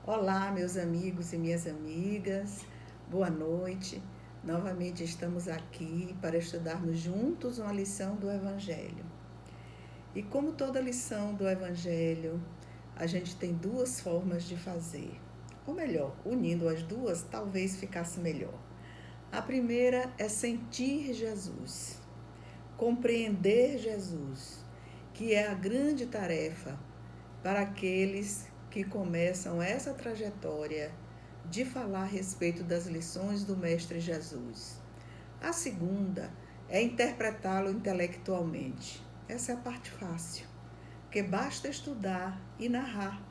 Olá, meus amigos e minhas amigas, boa noite. Novamente estamos aqui para estudarmos juntos uma lição do Evangelho. E como toda lição do Evangelho, a gente tem duas formas de fazer. Ou melhor, unindo as duas, talvez ficasse melhor. A primeira é sentir Jesus, compreender Jesus, que é a grande tarefa para aqueles que começam essa trajetória de falar a respeito das lições do Mestre Jesus. A segunda é interpretá-lo intelectualmente. Essa é a parte fácil, porque basta estudar e narrar.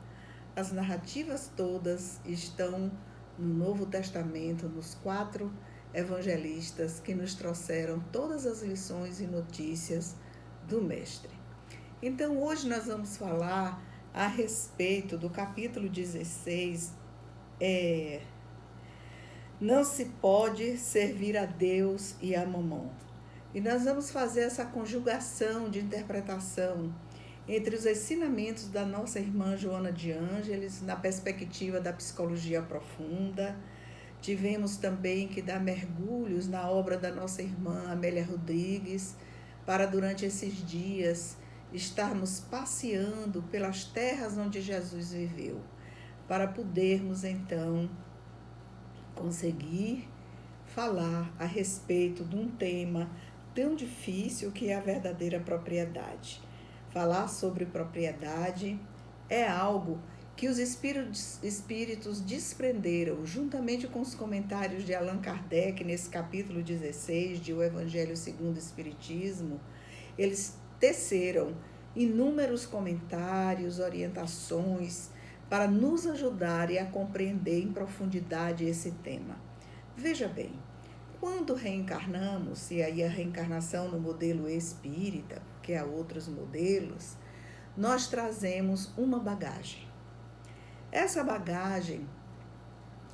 As narrativas todas estão no Novo Testamento, nos 4 evangelistas que nos trouxeram todas as lições e notícias do Mestre. Então, hoje nós vamos falar a respeito do capítulo 16, não se pode servir a Deus e a Mamon. E nós vamos fazer essa conjugação de interpretação entre os ensinamentos da nossa irmã Joana de Ângeles, na perspectiva da psicologia profunda. Tivemos também que dar mergulhos na obra da nossa irmã Amélia Rodrigues, para durante esses dias estarmos passeando pelas terras onde Jesus viveu, para podermos então conseguir falar a respeito de um tema tão difícil que é a verdadeira propriedade. Falar sobre propriedade é algo que os espíritos desprenderam, juntamente com os comentários de Allan Kardec, nesse capítulo 16 de O Evangelho segundo o Espiritismo. Eles teceram inúmeros comentários, orientações, para nos ajudarem a compreender em profundidade esse tema. Veja bem, quando reencarnamos, e aí a reencarnação no modelo espírita, porque há outros modelos, nós trazemos uma bagagem. Essa bagagem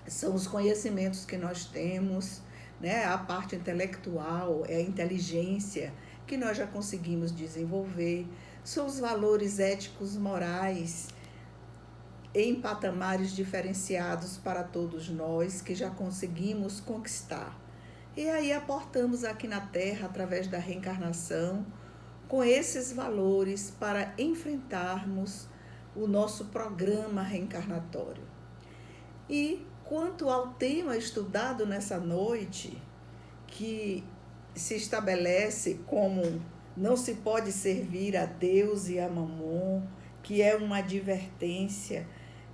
são os conhecimentos que nós temos, né? A parte intelectual, é a inteligência que nós já conseguimos desenvolver, são os valores éticos morais em patamares diferenciados para todos nós que já conseguimos conquistar. E aí aportamos aqui na Terra, através da reencarnação, com esses valores para enfrentarmos o nosso programa reencarnatório. E quanto ao tema estudado nessa noite, que se estabelece como não se pode servir a Deus e a Mamon, que é uma advertência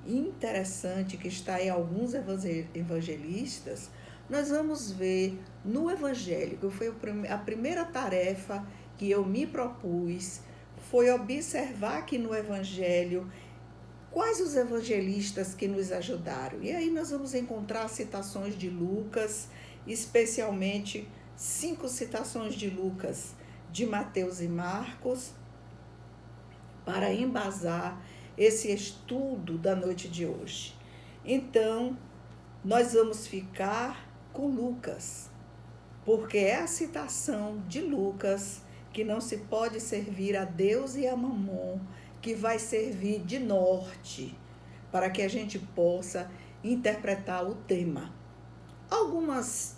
interessante que está em alguns evangelistas, nós vamos ver no Evangelho, que foi a primeira tarefa que eu me propus, foi observar aqui no Evangelho quais os evangelistas que nos ajudaram. E aí nós vamos encontrar citações de Lucas, especialmente 5 citações de Lucas, de Mateus e Marcos, para embasar esse estudo da noite de hoje. Então, nós vamos ficar com Lucas, porque é a citação de Lucas que não se pode servir a Deus e a Mamon, que vai servir de norte para que a gente possa interpretar o tema. Algumas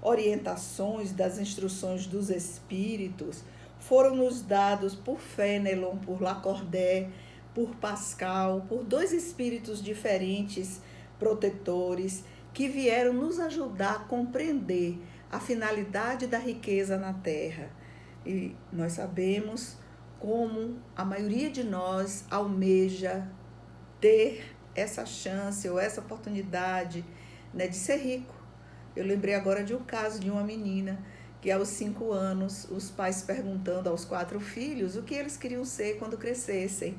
orientações das instruções dos espíritos foram nos dados por Fénelon, por Lacordaire, por Pascal, por 2 espíritos diferentes, protetores, que vieram nos ajudar a compreender a finalidade da riqueza na Terra. E nós sabemos como a maioria de nós almeja ter essa chance ou essa oportunidade, né, de ser rico. Eu lembrei agora de um caso de uma menina que aos 5 anos, os pais perguntando aos 4 filhos o que eles queriam ser quando crescessem.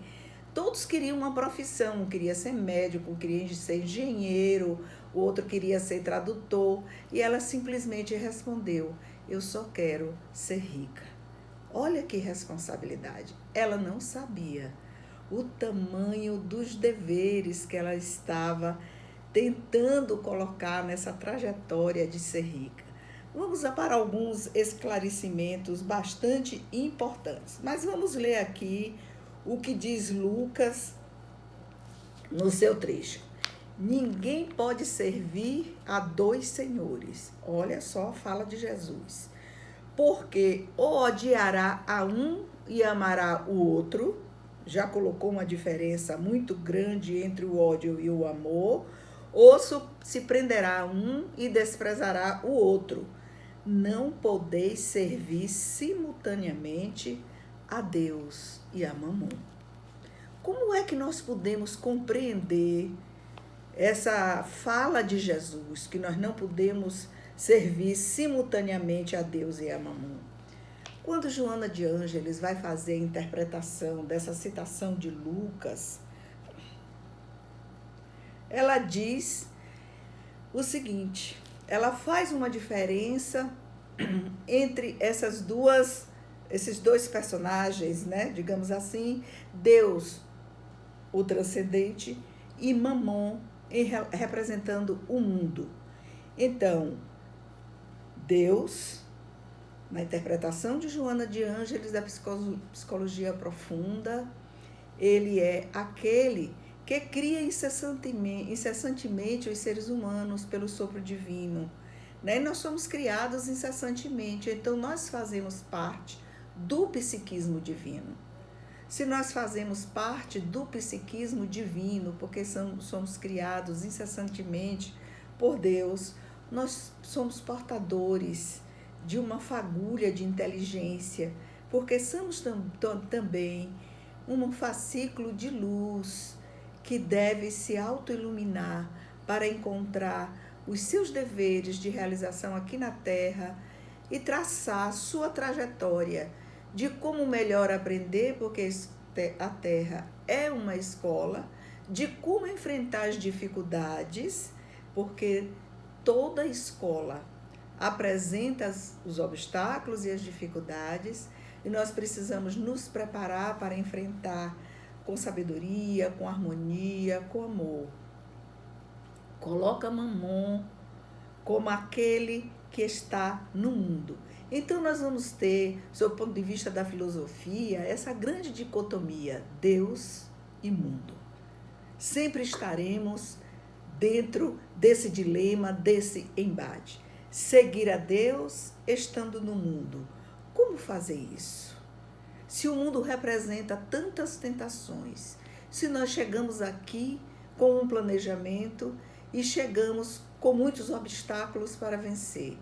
Todos queriam uma profissão, um queria ser médico, um queria ser engenheiro, o outro queria ser tradutor, e ela simplesmente respondeu: eu só quero ser rica. Olha que responsabilidade. Ela não sabia o tamanho dos deveres que ela estava tentando colocar nessa trajetória de ser rica. Vamos para alguns esclarecimentos bastante importantes, mas vamos ler aqui o que diz Lucas no seu trecho. Ninguém pode servir a dois senhores. Olha só a fala de Jesus. Porque ou odiará a um e amará o outro, já colocou uma diferença muito grande entre o ódio e o amor, ou se prenderá a um e desprezará o outro. Não podeis servir simultaneamente a Deus e a Mamon. Como é que nós podemos compreender essa fala de Jesus, que nós não podemos servir simultaneamente a Deus e a Mamon? Quando Joana de Ângeles vai fazer a interpretação dessa citação de Lucas, ela diz o seguinte: ela faz uma diferença entre esses dois personagens, né? Digamos assim, Deus, o transcendente, e Mamon, representando o mundo. Então, Deus, na interpretação de Joana de Ângeles da psicologia profunda, ele é aquele que cria incessantemente os seres humanos pelo sopro divino. Né? Nós somos criados incessantemente, então nós fazemos parte do psiquismo divino. Se nós fazemos parte do psiquismo divino, porque somos criados incessantemente por Deus, nós somos portadores de uma fagulha de inteligência, porque somos também um fascículo de luz que deve se autoiluminar para encontrar os seus deveres de realização aqui na Terra e traçar sua trajetória de como melhor aprender, porque a Terra é uma escola, de como enfrentar as dificuldades, porque toda escola apresenta os obstáculos e as dificuldades, e nós precisamos nos preparar para enfrentar com sabedoria, com harmonia, com amor. Coloca Mamon como aquele que está no mundo. Então nós vamos ter, sob o ponto de vista da filosofia, essa grande dicotomia, Deus e mundo. Sempre estaremos dentro desse dilema, desse embate. Seguir a Deus estando no mundo. Como fazer isso? Se o mundo representa tantas tentações, se nós chegamos aqui com um planejamento e chegamos com muitos obstáculos para vencer.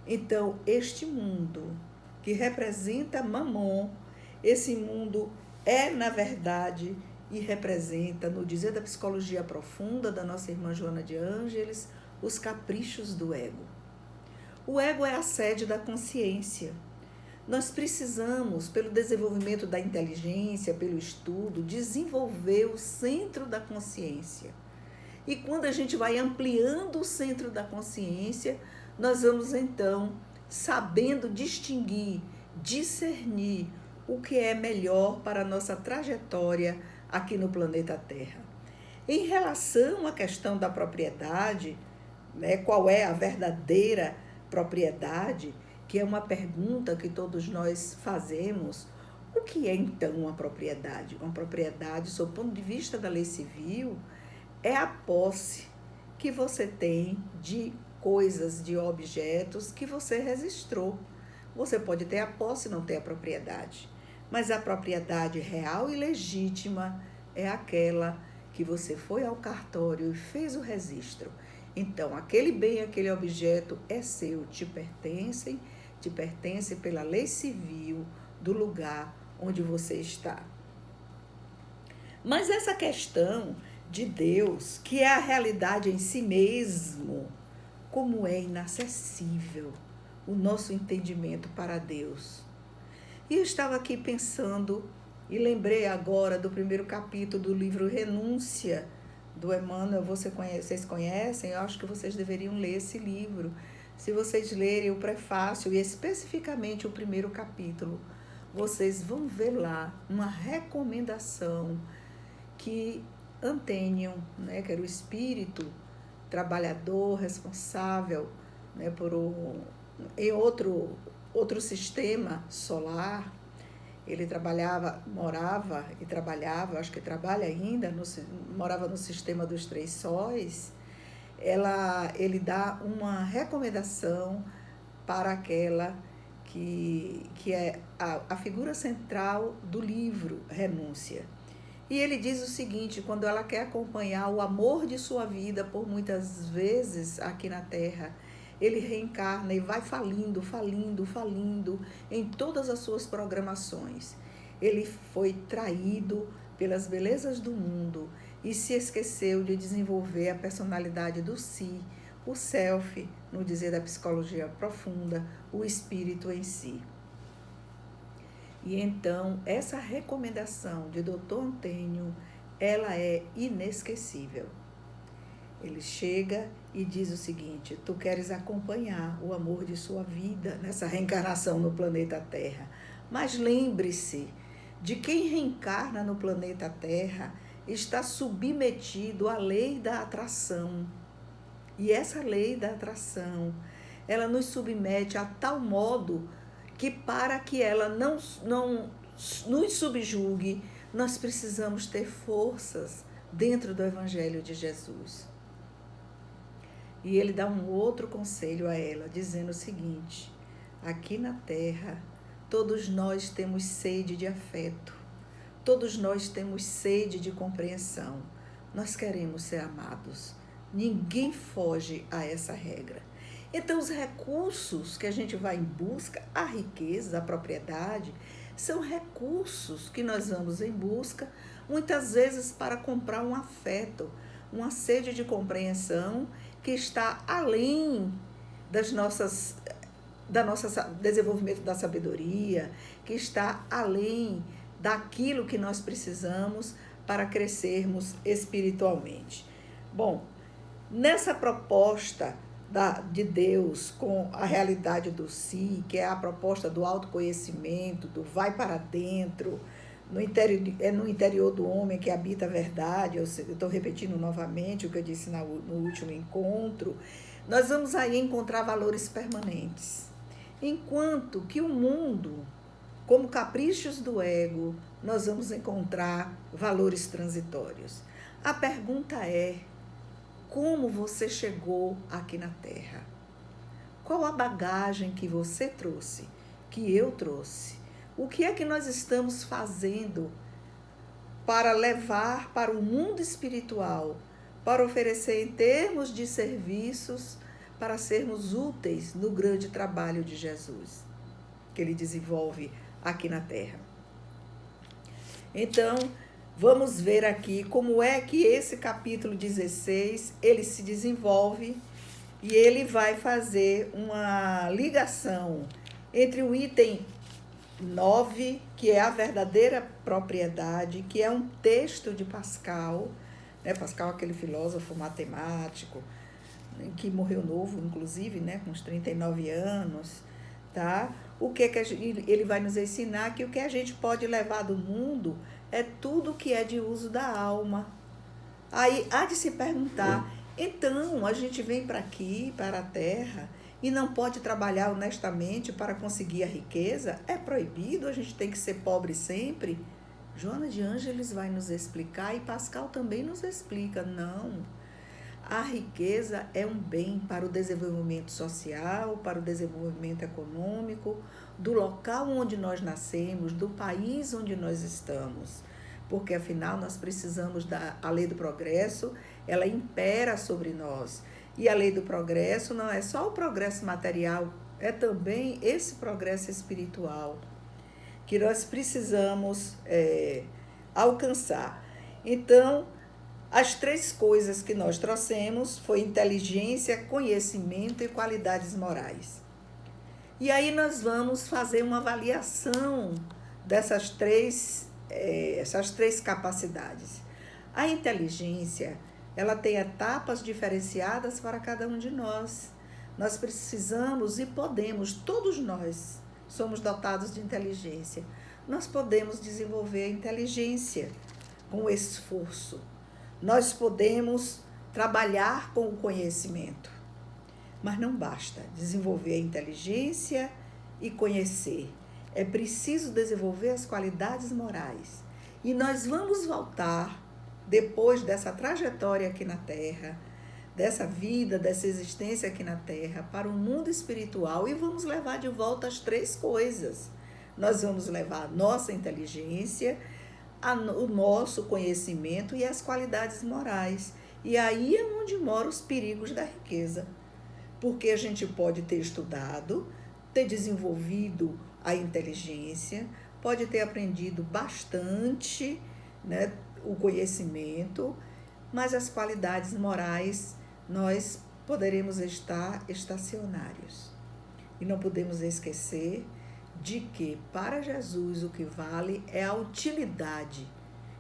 Então, este mundo que representa Mamon, esse mundo é, na verdade, e representa, no dizer da psicologia profunda da nossa irmã Joana de Ângeles, os caprichos do ego. O ego é a sede da consciência. Nós precisamos, pelo desenvolvimento da inteligência, pelo estudo, desenvolver o centro da consciência. E quando a gente vai ampliando o centro da consciência, nós vamos então sabendo distinguir, discernir o que é melhor para a nossa trajetória aqui no planeta Terra. Em relação à questão da propriedade, né, qual é a verdadeira propriedade, que é uma pergunta que todos nós fazemos. O que é então uma propriedade? Uma propriedade, sob o ponto de vista da lei civil, é a posse que você tem de coisas, de objetos que você registrou. Você pode ter a posse e não ter a propriedade, mas a propriedade real e legítima é aquela que você foi ao cartório e fez o registro. Então, aquele bem, aquele objeto é seu, te pertence pela lei civil do lugar onde você está. Mas essa questão de Deus, que é a realidade em si mesmo, como é inacessível o nosso entendimento para Deus. E eu estava aqui pensando e lembrei agora do primeiro capítulo do livro Renúncia, do Emmanuel. Vocês conhecem? Eu acho que vocês deveriam ler esse livro. Se vocês lerem o prefácio e especificamente o primeiro capítulo, vocês vão ver lá uma recomendação que Antênio, né, que era o espírito trabalhador, responsável, né, em outro sistema solar, Ele morava e trabalhava, acho que trabalha ainda, morava no sistema dos Três Sóis. Ele dá uma recomendação para aquela que é a figura central do livro Renúncia. E ele diz o seguinte: quando ela quer acompanhar o amor de sua vida, por muitas vezes aqui na Terra, ele reencarna e vai falindo em todas as suas programações. Ele foi traído pelas belezas do mundo e se esqueceu de desenvolver a personalidade do si, o self, no dizer da psicologia profunda, o espírito em si. E então, essa recomendação de Dr. Antênio, ela é inesquecível. Ele chega e diz o seguinte: tu queres acompanhar o amor de sua vida nessa reencarnação no planeta Terra. Mas lembre-se de quem reencarna no planeta Terra está submetido à lei da atração. E essa lei da atração, ela nos submete a tal modo que para que ela não nos subjugue, nós precisamos ter forças dentro do Evangelho de Jesus. E ele dá um outro conselho a ela, dizendo o seguinte: aqui na Terra, todos nós temos sede de afeto, todos nós temos sede de compreensão, nós queremos ser amados, ninguém foge a essa regra. Então, os recursos que a gente vai em busca, a riqueza, a propriedade, são recursos que nós vamos em busca, muitas vezes para comprar um afeto, uma sede de compreensão que está além do nosso desenvolvimento da sabedoria, que está além daquilo que nós precisamos para crescermos espiritualmente. Bom, nessa proposta de Deus com a realidade do si, que é a proposta do autoconhecimento, do vai para dentro, no interior do homem que habita a verdade. Eu estou repetindo novamente o que eu disse no último encontro. Nós vamos aí encontrar valores permanentes, enquanto que o mundo, como caprichos do ego, nós vamos encontrar valores transitórios. A pergunta é: como você chegou aqui na Terra? Qual a bagagem que você trouxe, que eu trouxe? O que é que nós estamos fazendo para levar para o mundo espiritual, para oferecer em termos de serviços, para sermos úteis no grande trabalho de Jesus, que ele desenvolve aqui na Terra? Então, vamos ver aqui como é que esse capítulo 16, ele se desenvolve e ele vai fazer uma ligação entre o item 9, que é a verdadeira propriedade, que é um texto de Pascal, né? Pascal, aquele filósofo matemático, que morreu novo, inclusive, né? Com uns 39 anos, tá? O que ele vai nos ensinar? Que o que a gente pode levar do mundo é tudo que é de uso da alma. Aí há de se perguntar: então a gente vem para aqui, para a Terra, e não pode trabalhar honestamente para conseguir a riqueza? É proibido? A gente tem que ser pobre sempre? Joana de Ângeles vai nos explicar, e Pascal também nos explica: não. A riqueza é um bem para o desenvolvimento social, para o desenvolvimento econômico, do local onde nós nascemos, do país onde nós estamos. Porque, afinal, nós precisamos a lei do progresso, ela impera sobre nós. E a lei do progresso não é só o progresso material, é também esse progresso espiritual que nós precisamos alcançar. Então, as 3 coisas que nós trouxemos foi inteligência, conhecimento e qualidades morais. E aí nós vamos fazer uma avaliação dessas essas 3 capacidades. A inteligência, ela tem etapas diferenciadas para cada um de nós. Nós precisamos e podemos, todos nós somos dotados de inteligência. Nós podemos desenvolver a inteligência com esforço. Nós podemos trabalhar com o conhecimento, mas não basta desenvolver a inteligência e conhecer. É preciso desenvolver as qualidades morais. E nós vamos voltar, depois dessa trajetória aqui na Terra, dessa vida, dessa existência aqui na Terra, para o mundo espiritual e vamos levar de volta as 3 coisas. Nós vamos levar a nossa inteligência, o nosso conhecimento e as qualidades morais. E aí é onde moram os perigos da riqueza. Porque a gente pode ter estudado, ter desenvolvido a inteligência, pode ter aprendido bastante, né, o conhecimento, mas as qualidades morais nós poderemos estar estacionários. E não podemos esquecer de que para Jesus o que vale é a utilidade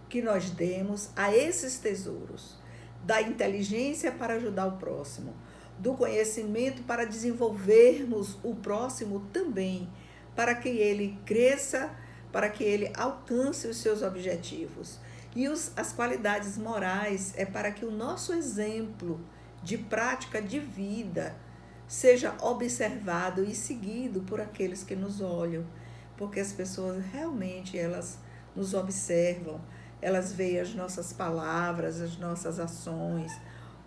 que nós demos a esses tesouros, da inteligência para ajudar o próximo, do conhecimento para desenvolvermos o próximo também, para que ele cresça, para que ele alcance os seus objetivos. E as qualidades morais é para que o nosso exemplo de prática de vida seja observado e seguido por aqueles que nos olham, porque as pessoas realmente elas nos observam, elas veem as nossas palavras, as nossas ações.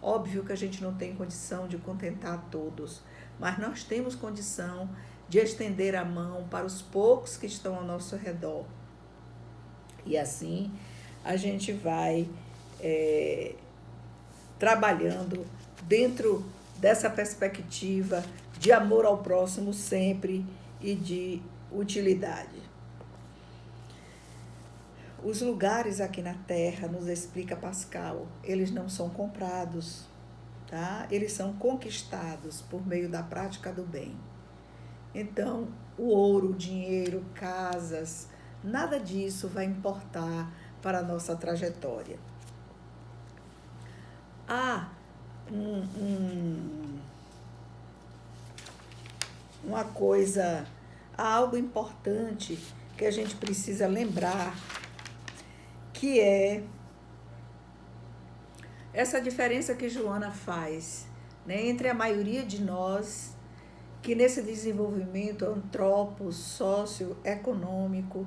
Óbvio que a gente não tem condição de contentar todos, mas nós temos condição de estender a mão para os poucos que estão ao nosso redor. E assim a gente vai trabalhando dentro dessa perspectiva de amor ao próximo sempre e de utilidade. Os lugares aqui na Terra, nos explica Pascal, eles não são comprados, tá? Eles são conquistados por meio da prática do bem. Então, o ouro, o dinheiro, casas, nada disso vai importar para a nossa trajetória. Há uma coisa, há algo importante que a gente precisa lembrar, que é essa diferença que Joana faz, né, entre a maioria de nós, que nesse desenvolvimento antropo, socioeconômico,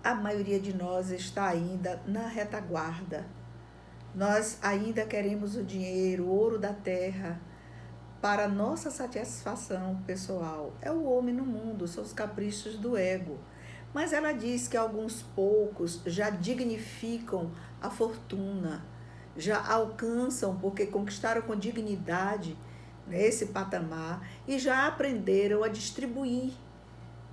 a maioria de nós está ainda na retaguarda. Nós ainda queremos o dinheiro, o ouro da terra, para nossa satisfação pessoal. É o homem no mundo, são os caprichos do ego. Mas ela diz que alguns poucos já dignificam a fortuna, já alcançam, porque conquistaram com dignidade, né, esse patamar, e já aprenderam a distribuir,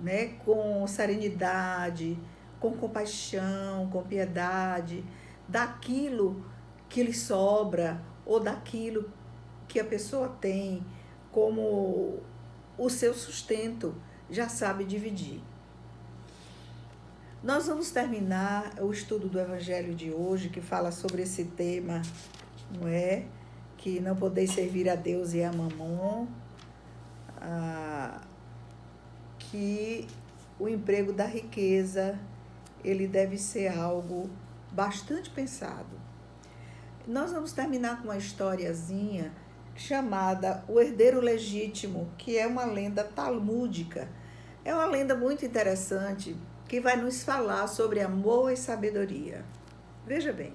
né, com serenidade, com compaixão, com piedade, daquilo que lhe sobra ou daquilo que a pessoa tem como o seu sustento, já sabe dividir. Nós vamos terminar o estudo do Evangelho de hoje, que fala sobre esse tema, não é? Que não podeis servir a Deus e a Mamon, que o emprego da riqueza, ele deve ser algo bastante pensado. Nós vamos terminar com uma historiazinha chamada O Herdeiro Legítimo, que é uma lenda talmúdica. É uma lenda muito interessante, que vai nos falar sobre amor e sabedoria. Veja bem,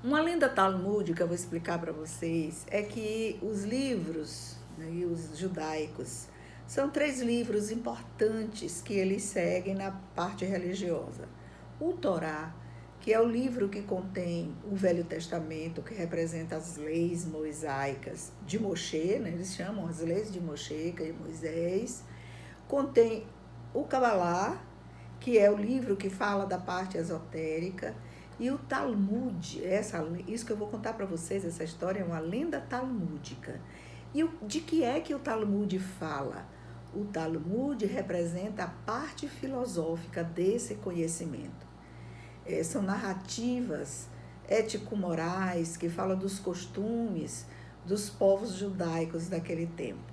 uma lenda talmúdica, vou explicar para vocês, é que os livros, né, os judaicos, são 3 livros importantes que eles seguem na parte religiosa. O Torá, que é o livro que contém o Velho Testamento, que representa as leis mosaicas de Moshe, né, eles chamam as leis de Moshe, que é de Moisés, contém o Cabalá, que é o livro que fala da parte esotérica, e o Talmud, isso que eu vou contar para vocês, essa história é uma lenda talmúdica. E de que é que o Talmud fala? O Talmud representa a parte filosófica desse conhecimento. São narrativas ético-morais que falam dos costumes dos povos judaicos daquele tempo.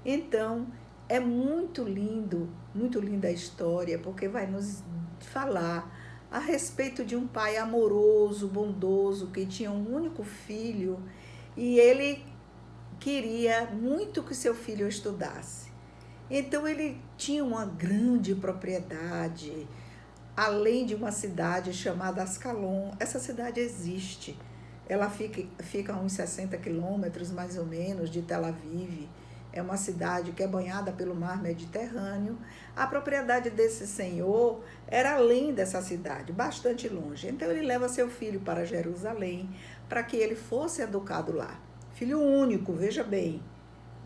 Então, é muito linda a história, porque vai nos falar a respeito de um pai amoroso, bondoso, que tinha um único filho, e ele queria muito que seu filho estudasse. Então ele tinha uma grande propriedade, além de uma cidade chamada Ascalon. Essa cidade existe. Ela fica a uns 60 quilômetros, mais ou menos, de Tel Aviv. É uma cidade que é banhada pelo mar Mediterrâneo. A propriedade desse senhor era além dessa cidade, bastante longe. Então ele leva seu filho para Jerusalém, para que ele fosse educado lá. Filho único, veja bem.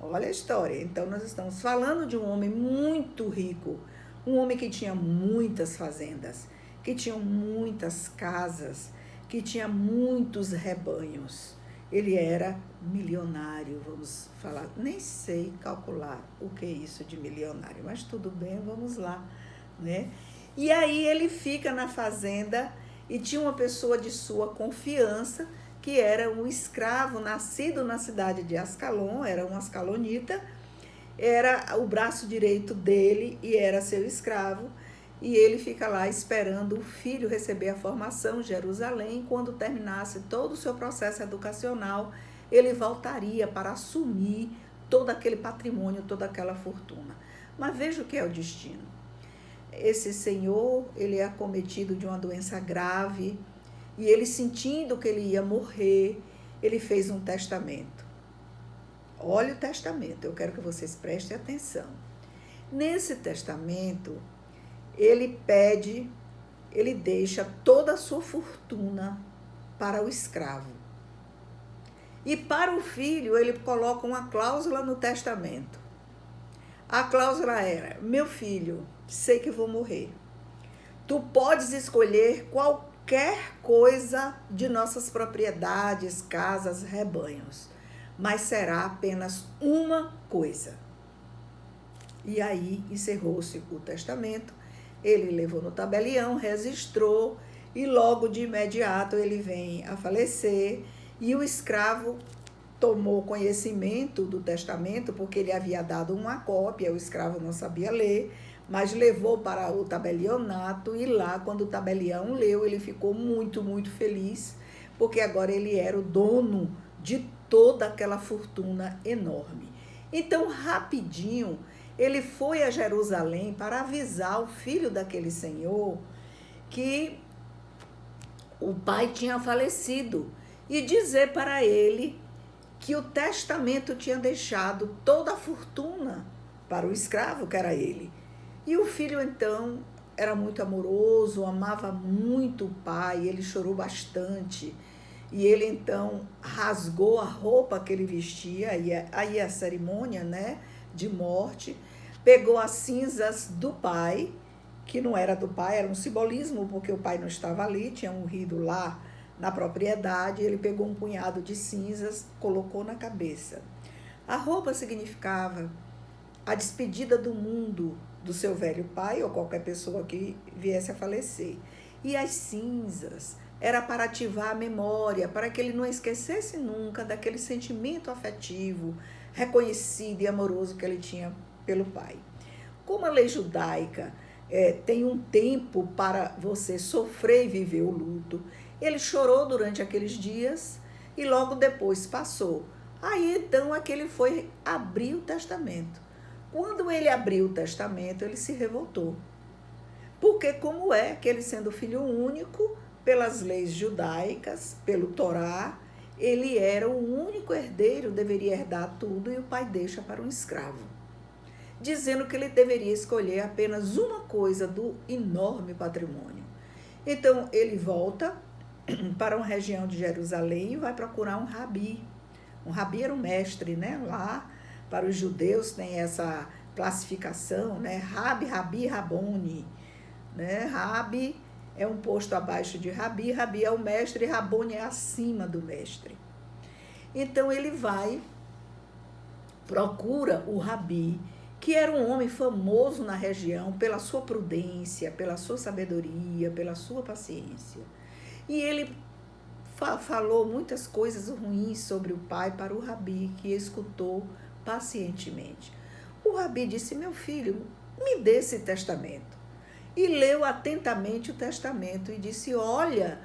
Olha a história. Então nós estamos falando de um homem muito rico, um homem que tinha muitas fazendas, que tinha muitas casas, que tinha muitos rebanhos. Ele era milionário, vamos falar, nem sei calcular o que é isso de milionário, mas tudo bem, vamos lá, né? E aí ele fica na fazenda e tinha uma pessoa de sua confiança, que era um escravo nascido na cidade de Ascalon, era um ascalonita, era o braço direito dele e era seu escravo, e ele fica lá esperando o filho receber a formação em Jerusalém. Quando terminasse todo o seu processo educacional, ele voltaria para assumir todo aquele patrimônio, toda aquela fortuna. Mas veja o que é o destino. Esse senhor, ele é acometido de uma doença grave, e ele, sentindo que ele ia morrer, ele fez um testamento. Olha o testamento, eu quero que vocês prestem atenção. Nesse testamento, ele deixa toda a sua fortuna para o escravo. E para o filho, ele coloca uma cláusula no testamento. A cláusula era: meu filho, sei que vou morrer. Tu podes escolher qualquer coisa de nossas propriedades, casas, rebanhos, mas será apenas uma coisa. E aí encerrou-se o testamento. Ele levou no tabelião, registrou, e logo de imediato ele vem a falecer. E o escravo tomou conhecimento do testamento, porque ele havia dado uma cópia, o escravo não sabia ler, mas levou para o tabelionato, e lá, quando o tabelião leu, ele ficou muito, muito feliz, porque agora ele era o dono de toda aquela fortuna enorme. Então, rapidinho, ele foi a Jerusalém para avisar o filho daquele senhor que o pai tinha falecido e dizer para ele que o testamento tinha deixado toda a fortuna para o escravo, que era ele. E o filho, então, era muito amoroso, amava muito o pai, ele chorou bastante. E ele, então, rasgou a roupa que ele vestia, aí a cerimônia, né, de morte, pegou as cinzas do pai, que não era do pai, era um simbolismo, porque o pai não estava ali, tinha morrido lá na propriedade. Ele pegou um punhado de cinzas, colocou na cabeça. A roupa significava a despedida do mundo do seu velho pai, ou qualquer pessoa que viesse a falecer. E as cinzas era para ativar a memória, para que ele não esquecesse nunca daquele sentimento afetivo, reconhecido e amoroso que ele tinha pelo pai. Como a lei judaica tem um tempo para você sofrer e viver o luto, ele chorou durante aqueles dias e logo depois passou. Aí então é que ele foi abrir o testamento. Quando ele abriu o testamento, ele se revoltou. Porque como é que ele, sendo filho único, pelas leis judaicas, pelo Torá, ele era o único herdeiro, deveria herdar tudo, e o pai deixa para um escravo, dizendo que ele deveria escolher apenas uma coisa do enorme patrimônio. Então ele volta para uma região de Jerusalém e vai procurar um rabi. Um rabi era um mestre, né? Lá, para os judeus, tem essa classificação, né? Rabi, Rabi, Rabone, né? Rabi é um posto abaixo de Rabi, Rabi é o mestre, e Rabone é acima do mestre. Então ele vai, procura o Rabi, que era um homem famoso na região pela sua prudência, pela sua sabedoria, pela sua paciência. E ele falou muitas coisas ruins sobre o pai para o Rabi, que escutou pacientemente. O Rabi disse: meu filho, me dê esse testamento. E leu atentamente o testamento e disse: olha,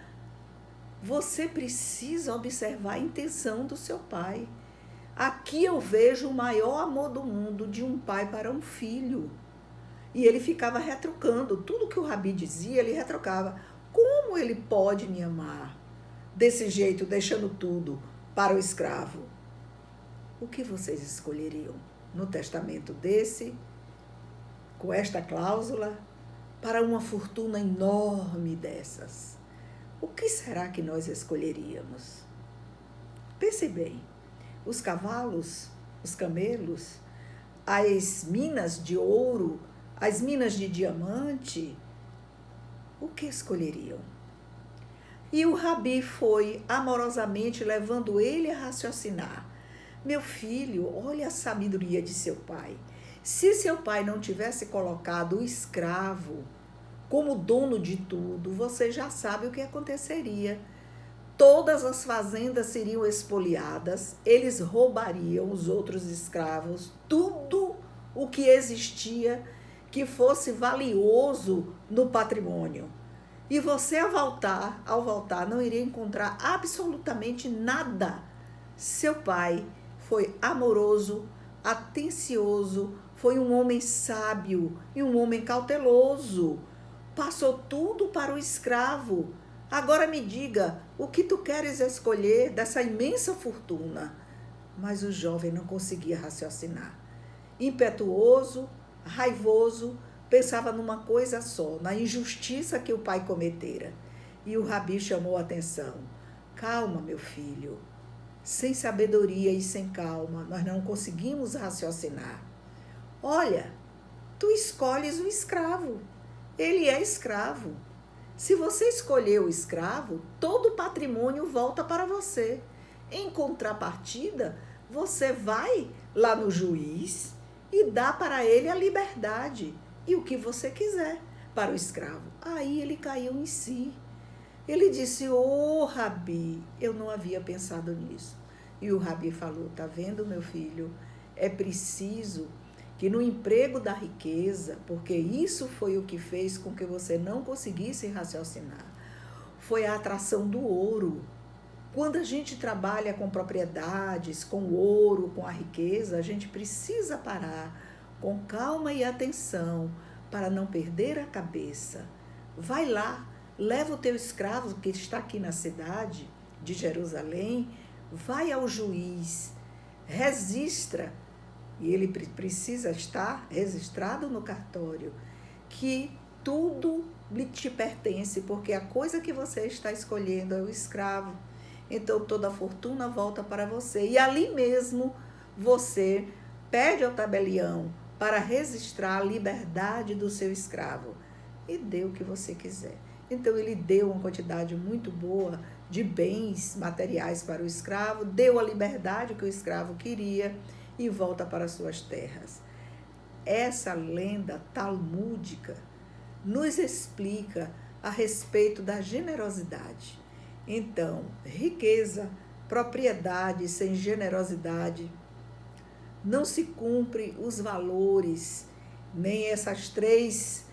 você precisa observar a intenção do seu pai. Aqui eu vejo o maior amor do mundo de um pai para um filho. E ele ficava retrucando. Tudo que o Rabi dizia, ele retrucava. Como ele pode me amar desse jeito, deixando tudo para o escravo? O que vocês escolheriam no testamento desse, com esta cláusula, para uma fortuna enorme dessas? O que será que nós escolheríamos? Pense bem, os cavalos, os camelos, as minas de ouro, as minas de diamante, o que escolheriam? E o Rabi foi amorosamente levando ele a raciocinar. Meu filho, olha a sabedoria de seu pai. Se seu pai não tivesse colocado o escravo como dono de tudo, você já sabe o que aconteceria. Todas as fazendas seriam expoliadas, eles roubariam os outros escravos, tudo o que existia que fosse valioso no patrimônio. E você, ao voltar, não iria encontrar absolutamente nada. Seu pai foi amoroso, atencioso, foi um homem sábio e um homem cauteloso. Passou tudo para o escravo. Agora me diga, o que tu queres escolher dessa imensa fortuna? Mas o jovem não conseguia raciocinar. Impetuoso, raivoso, pensava numa coisa só, na injustiça que o pai cometera. E o Rabi chamou a atenção. Calma, meu filho. Sem sabedoria e sem calma, nós não conseguimos raciocinar. Olha, tu escolhes o escravo. Ele é escravo. Se você escolher o escravo, todo o patrimônio volta para você. Em contrapartida, você vai lá no juiz e dá para ele a liberdade e o que você quiser para o escravo. Aí ele caiu em si. Ele disse, Rabi, eu não havia pensado nisso. E o Rabi falou, tá vendo, meu filho? É preciso que no emprego da riqueza, porque isso foi o que fez com que você não conseguisse raciocinar, foi a atração do ouro. Quando a gente trabalha com propriedades, com ouro, com a riqueza, a gente precisa parar com calma e atenção para não perder a cabeça. Vai lá, leva o teu escravo que está aqui na cidade de Jerusalém, vai ao juiz, registra, e ele precisa estar registrado no cartório, que tudo te pertence, porque a coisa que você está escolhendo é o escravo. Então toda a fortuna volta para você. E ali mesmo você pede ao tabelião para registrar a liberdade do seu escravo. E dê o que você quiser. Então ele deu uma quantidade muito boa de bens materiais para o escravo, deu a liberdade que o escravo queria e volta para suas terras. Essa lenda talmúdica nos explica a respeito da generosidade. Então, riqueza, propriedade sem generosidade, não se cumpre os valores, nem esses três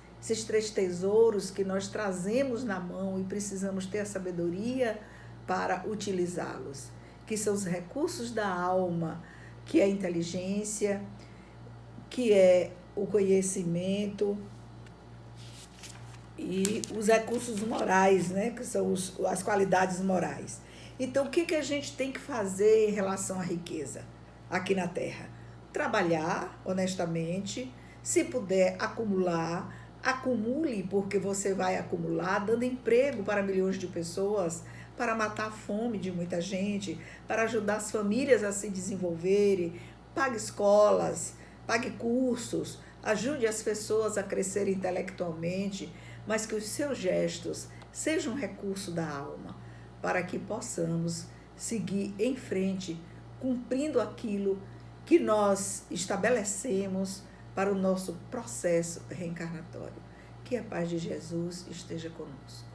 tesouros que nós trazemos na mão e precisamos ter a sabedoria para utilizá-los, que são os recursos da alma, que é a inteligência, que é o conhecimento e os recursos morais, né? Que são as qualidades morais. Então, o que a gente tem que fazer em relação à riqueza aqui na Terra? Trabalhar honestamente, se puder acumular, acumule, porque você vai acumular, dando emprego para milhões de pessoas, para matar a fome de muita gente, para ajudar as famílias a se desenvolverem, pague escolas, pague cursos, ajude as pessoas a crescerem intelectualmente, mas que os seus gestos sejam um recurso da alma, para que possamos seguir em frente, cumprindo aquilo que nós estabelecemos para o nosso processo reencarnatório. Que a paz de Jesus esteja conosco.